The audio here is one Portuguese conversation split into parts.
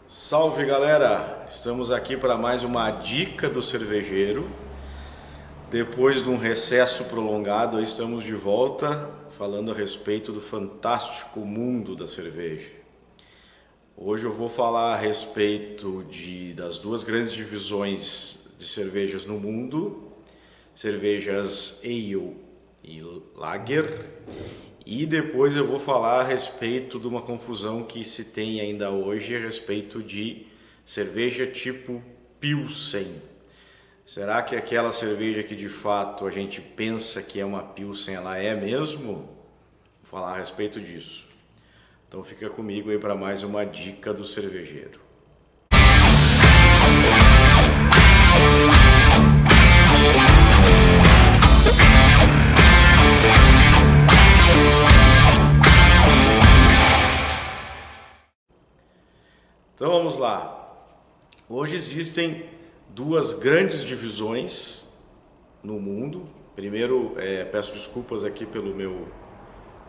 Salve galera! Estamos aqui para mais uma dica do cervejeiro. Depois de um recesso prolongado, estamos de volta falando a respeito do fantástico mundo da cerveja. Hoje eu vou falar a respeito das duas grandes divisões de cervejas no mundo, cervejas Ale e Lager. E depois eu vou falar a respeito de uma confusão que se tem ainda hoje a respeito de cerveja tipo Pilsen. Será que aquela cerveja que de fato a gente pensa que é uma Pilsen, ela é mesmo? Vou falar a respeito disso. Então fica comigo aí para mais uma dica do cervejeiro. Então vamos lá. Hoje existem duas grandes divisões no mundo. Primeiro, peço desculpas aqui pelo meu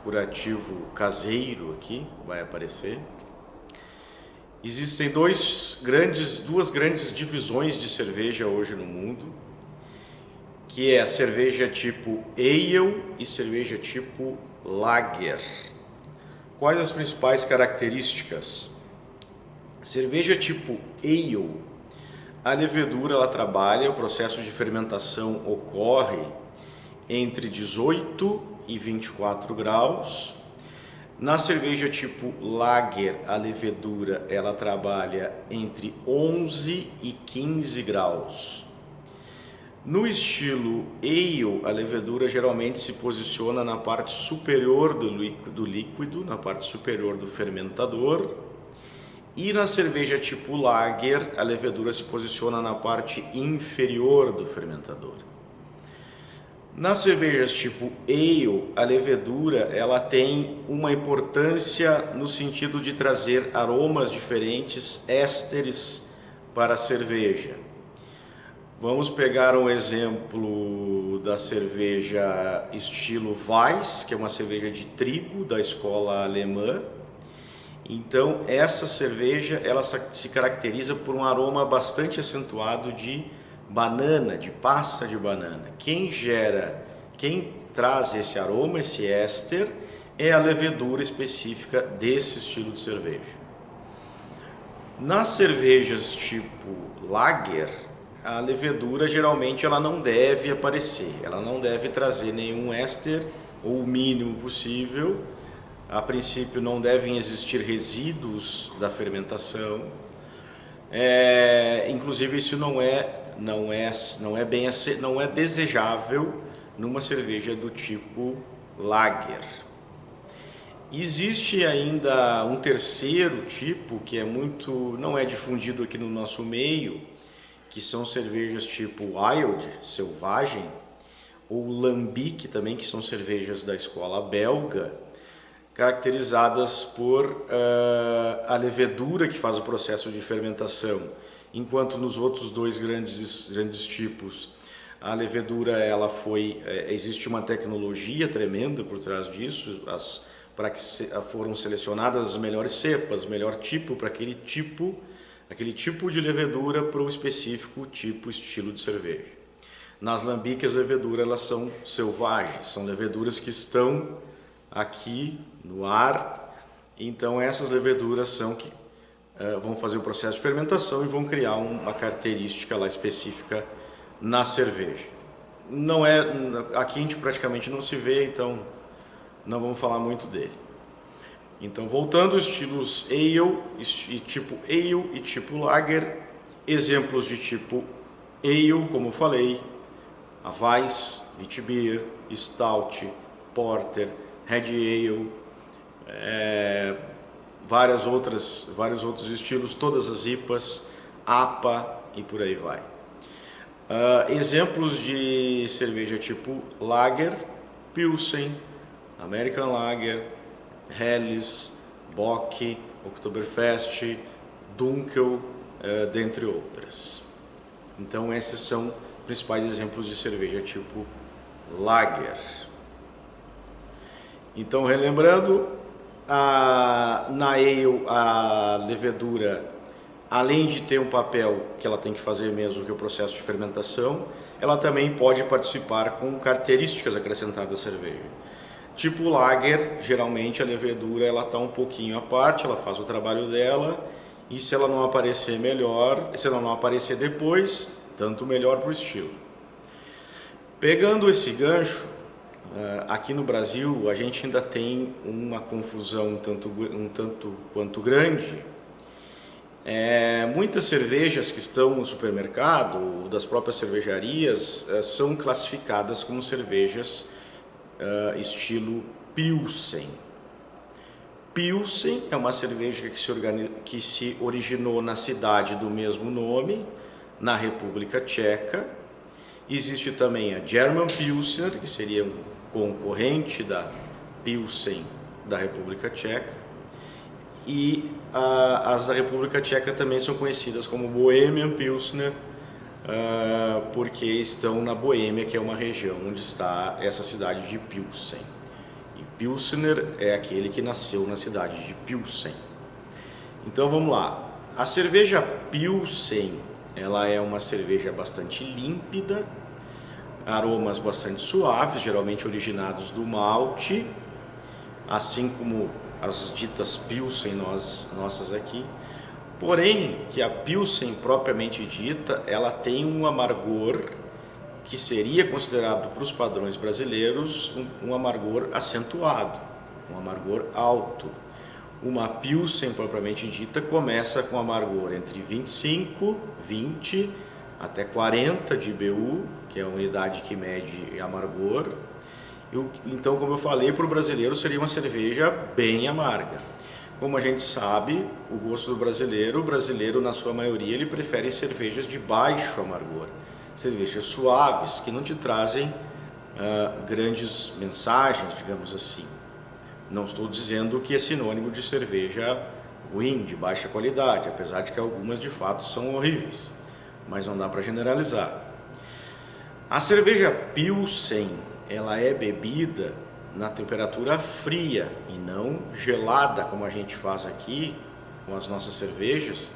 curativo caseiro aqui, vai aparecer. Existem duas grandes divisões de cerveja hoje no mundo, que é a cerveja tipo Ale e cerveja tipo Lager. Quais as principais características? Cerveja tipo Ale, a levedura ela trabalha, o processo de fermentação ocorre entre 18 e 24 graus. Na cerveja tipo Lager, a levedura ela trabalha entre 11 e 15 graus. No estilo Ale, a levedura geralmente se posiciona na parte superior do líquido, na parte superior do fermentador. E na cerveja tipo Lager, a levedura se posiciona na parte inferior do fermentador. Nas cervejas tipo Ale, a levedura ela tem uma importância no sentido de trazer aromas diferentes, ésteres para a cerveja. Vamos pegar um exemplo da cerveja estilo Weiss, que é uma cerveja de trigo da escola alemã. Então essa cerveja ela se caracteriza por um aroma bastante acentuado de banana, de passa de banana. Quem traz esse aroma, esse éster, é a levedura específica desse estilo de cerveja. Nas cervejas tipo Lager, a levedura geralmente ela não deve aparecer, ela não deve trazer nenhum éster ou o mínimo possível. A princípio não devem existir resíduos da fermentação. Inclusive isso não é desejável numa cerveja do tipo Lager. Existe ainda um terceiro tipo que não é difundido aqui no nosso meio, que são cervejas tipo Wild, selvagem, ou Lambic também, que são cervejas da escola belga, caracterizadas por a levedura que faz o processo de fermentação, enquanto nos outros dois grandes tipos a levedura existe uma tecnologia tremenda por trás disso, para que foram selecionadas as melhores cepas, melhor tipo para aquele tipo de levedura para o específico estilo de cerveja. Nas lambiques as leveduras elas são selvagens, são leveduras que estão aqui no ar, então essas leveduras são que vão fazer o processo de fermentação e vão criar uma característica lá específica na cerveja. Aqui a gente praticamente não se vê, então não vamos falar muito dele. Então voltando aos estilos Ale e tipo Lager, exemplos de tipo Ale, como eu falei, a Weiss, Witbier, Stout, Porter, Red Ale, vários outros estilos, todas as IPAs, APA e por aí vai. Exemplos de cerveja tipo Lager, Pilsen, American Lager, Helles, Bock, Oktoberfest, Dunkel, dentre outras. Então esses são principais exemplos de cerveja tipo Lager. Então, relembrando, na Ale a levedura além de ter um papel que ela tem que fazer mesmo, que é o processo de fermentação, ela também pode participar com características acrescentadas à cerveja. Tipo lager, geralmente a levedura ela está um pouquinho à parte, ela faz o trabalho dela, e se ela não aparecer melhor, se ela não aparecer depois, tanto melhor para o estilo. Pegando esse gancho, aqui no Brasil a gente ainda tem uma confusão um tanto quanto grande. Muitas cervejas que estão no supermercado, das próprias cervejarias, são classificadas como cervejas estilo Pilsen. Pilsen é uma cerveja que se originou na cidade do mesmo nome, na República Tcheca. Existe também a German Pilsner, que seria um concorrente da Pilsen da República Tcheca. E as da República Tcheca também são conhecidas como Bohemian Pilsner, porque estão na Boêmia, que é uma região onde está essa cidade de Pilsen. E Pilsner é aquele que nasceu na cidade de Pilsen. Então vamos lá. A cerveja Pilsen, ela é uma cerveja bastante límpida, aromas bastante suaves, geralmente originados do malte, assim como as ditas Pilsen nossas aqui. Porém, que a Pilsen propriamente dita, ela tem um amargor que seria considerado para os padrões brasileiros um amargor acentuado, um amargor alto. Uma Pilsen propriamente dita começa com amargor entre 25, 20 até 40 de IBU, que é a unidade que mede amargor. Então, como eu falei, para o brasileiro seria uma cerveja bem amarga. Como a gente sabe, o gosto do brasileiro, na sua maioria, ele prefere cervejas de baixo amargor, cervejas suaves, que não te trazem grandes mensagens, digamos assim. Não estou dizendo que é sinônimo de cerveja ruim, de baixa qualidade, apesar de que algumas de fato são horríveis, mas não dá para generalizar. A cerveja Pilsen, ela é bebida na temperatura fria e não gelada, como a gente faz aqui com as nossas cervejas,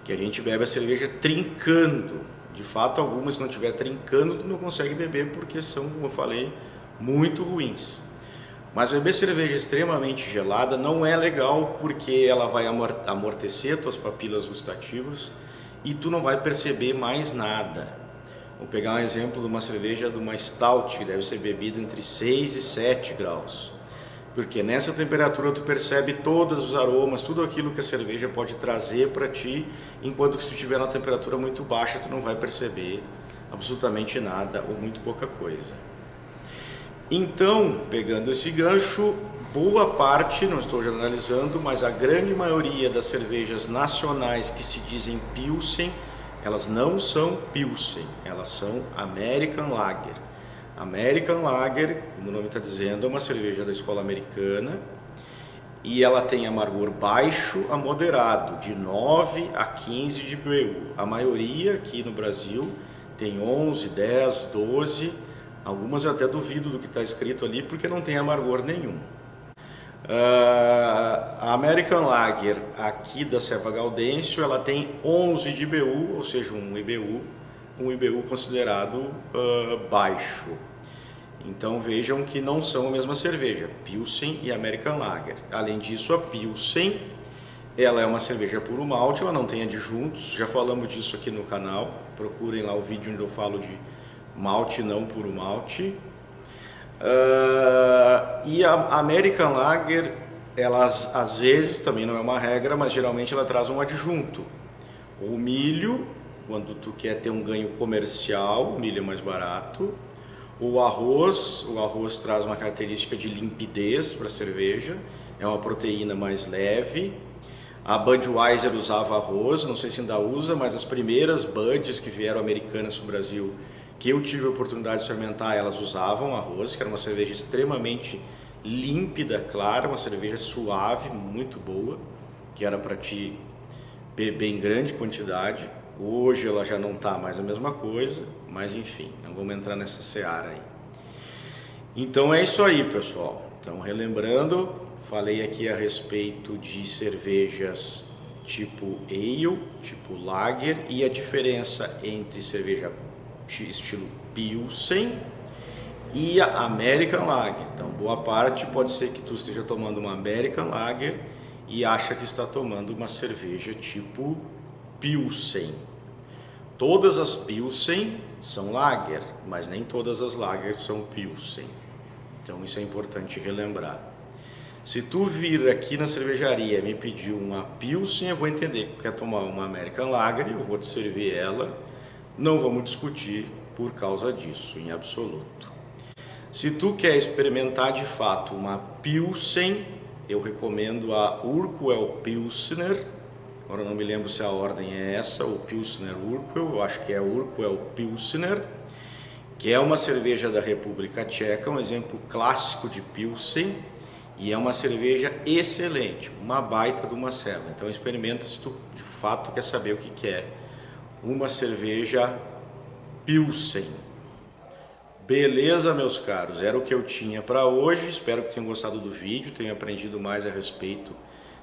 que a gente bebe a cerveja trincando. De fato, algumas, se não estiver trincando, tu não consegue beber porque são, como eu falei, muito ruins. Mas beber cerveja extremamente gelada não é legal, porque ela vai amortecer tuas papilas gustativas e tu não vai perceber mais nada. Vou pegar um exemplo de uma cerveja de uma stout, que deve ser bebida entre 6 e 7 graus. Porque nessa temperatura tu percebe todos os aromas, tudo aquilo que a cerveja pode trazer para ti, enquanto que se tu estiver na temperatura muito baixa, tu não vai perceber absolutamente nada ou muito pouca coisa. Então, pegando esse gancho, boa parte, não estou generalizando, mas a grande maioria das cervejas nacionais que se dizem Pilsen, elas não são Pilsen, elas são American Lager. American Lager, como o nome está dizendo, é uma cerveja da escola americana e ela tem amargor baixo a moderado, de 9 a 15 de IBU. A maioria aqui no Brasil tem 11, 10, 12, algumas eu até duvido do que está escrito ali porque não tem amargor nenhum. A American Lager aqui da Serva Gaudêncio, ela tem 11 de IBU, ou seja, um IBU considerado baixo. Então vejam que não são a mesma cerveja, Pilsen e American Lager. Além disso, a Pilsen, ela é uma cerveja puro malte, ela não tem adjuntos, já falamos disso aqui no canal, procurem lá o vídeo onde eu falo de malte não puro malte. E a American Lager, ela às vezes, também não é uma regra, mas geralmente ela traz um adjunto. O milho, quando tu quer ter um ganho comercial, o milho é mais barato. O arroz traz uma característica de limpidez para a cerveja, é uma proteína mais leve. A Budweiser usava arroz, não sei se ainda usa, mas as primeiras Buds que vieram americanas para o Brasil, que eu tive a oportunidade de experimentar, elas usavam arroz, que era uma cerveja extremamente límpida, clara, uma cerveja suave, muito boa, que era para te beber em grande quantidade. Hoje ela já não está mais a mesma coisa, mas enfim, não vamos entrar nessa seara aí. Então é isso aí, pessoal. Então, relembrando, falei aqui a respeito de cervejas tipo Ale, tipo Lager, e a diferença entre cerveja estilo Pilsen e a American Lager. Então, boa parte pode ser que tu esteja tomando uma American Lager e acha que está tomando uma cerveja tipo Pilsen. Todas as Pilsen são Lager, mas nem todas as Lager são Pilsen. Então isso é importante relembrar. Se tu vir aqui na cervejaria e me pedir uma Pilsen, eu vou entender que quer tomar uma American Lager e eu vou te servir ela. Não vamos discutir por causa disso, em absoluto. Se tu quer experimentar de fato uma Pilsen, eu recomendo a Urquell Pilsner. Agora não me lembro se a ordem é essa, ou Pilsner Urquell, eu acho que é Urquell Pilsner, que é uma cerveja da República Tcheca, um exemplo clássico de Pilsen, e é uma cerveja excelente, uma baita de uma serva. Então experimenta se tu de fato quer saber o que é uma cerveja Pilsen. Beleza, meus caros, era o que eu tinha para hoje. Espero que tenham gostado do vídeo, tenham aprendido mais a respeito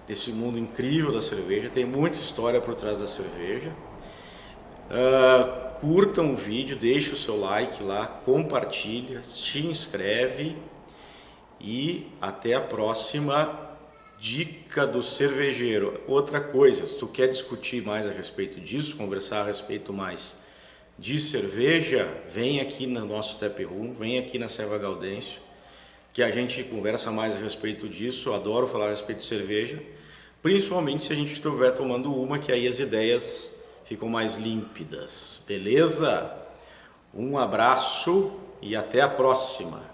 desse mundo incrível da cerveja. Tem muita história por trás da cerveja. Curtam o vídeo, deixe o seu like lá, compartilha, te inscreve e até a próxima dica do cervejeiro. Outra coisa, se tu quer discutir mais a respeito disso, conversar a respeito mais de cerveja, vem aqui no nosso Tap Room, vem aqui na Serva Gaudêncio, que a gente conversa mais a respeito disso. Eu adoro falar a respeito de cerveja, principalmente se a gente estiver tomando uma, que aí as ideias ficam mais límpidas, beleza? Um abraço e até a próxima!